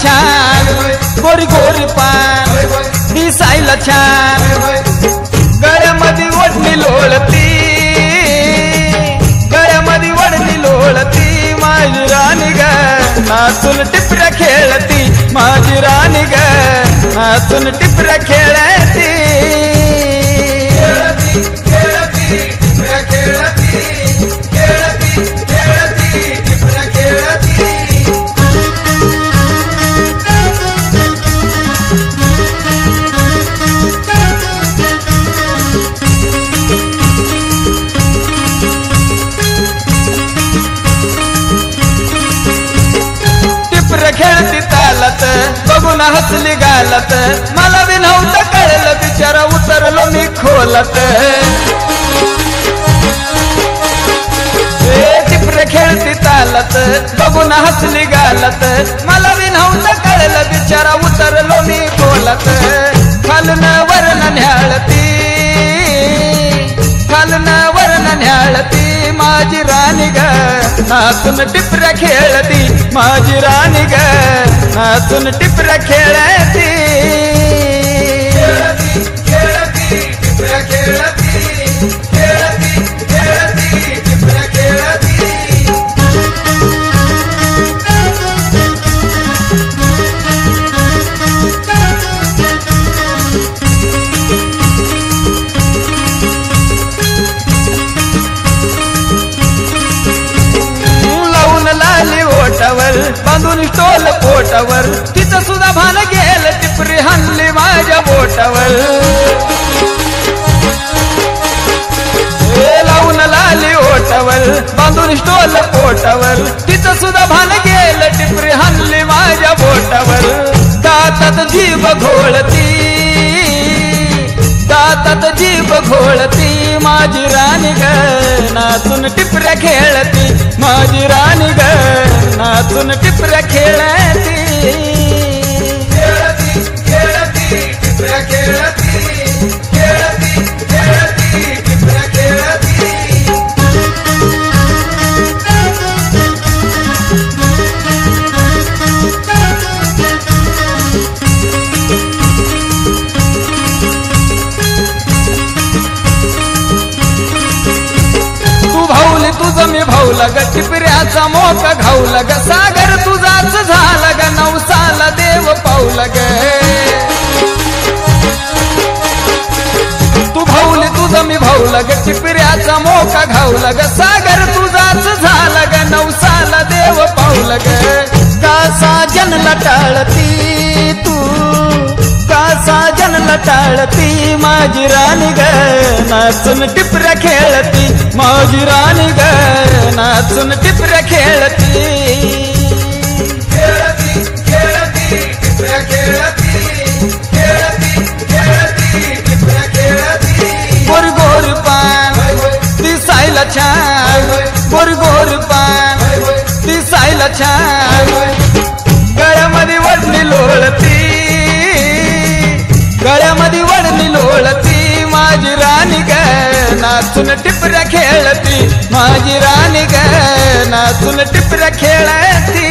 छान गोरी गोरी पान दिसायला छान गळ्यामध्ये ओढणी लोळती गळ्यामध्ये ओढणी लोळती माझी राणी ग नाचून टिपऱ्या खेळती माझी राणी ग नाचून टिपऱ्या खेळती खेळती तालत बघून हसली गालत मला बी नव्हतं कळलं बिचारा उतरलो मी खोलत टिपरे खेळती तालत बघून हसली गालत मला बी नव्हतं कळलं बिचारा उतरलो मी खोलत खालन वरण न्याळती खालन वरण न्याळती माझी राणी ग नाचून टिपऱ्या खेळती माझी राणी ग नाचून टिपऱ्या खेळती बांधून स्टोल पोटावर तिचं सुद्धा भान गेल टिपरी हाणली माझ्या बोटावर लावून लाली ओटावर बांधून स्टोल पोटावर तिचं सुद्धा भान गेल टिपरी हाणली माझ्या बोटावर दातात जीभ घोळती दातात जीभ घोळती माझी राणी ग नाचून टिपऱ्या खेळती माझी राणी ग नाचून टिपऱ्या खेळती तुझं मी भाऊला ग टिपऱ्याचा मोका घाऊला ग सागर तुझाच झाला ग नवसाला देव पाऊला ग तू भाऊली तुझं मी भाऊला ग टिपऱ्याचा मोका घाऊला ग सागर तुझाच झाला ग नवसाला देव पाऊला ग कासा जनला टाळती तू कासा जनला टाळती माझी राणी ग नाचून टिपऱ्या खेळती माझी राणी ग नाचून टिपऱ्या खेळती गोर गोर पान दिसायला छान गोर गोर पान दिसायला छान गळ्यामध्ये वडणी लोळती गळ्यामध्ये वडणी लोळती माझी राणी ग नाचून टिपऱ्या खेळती माझी राणी ग नाचून टिपऱ्या खेळती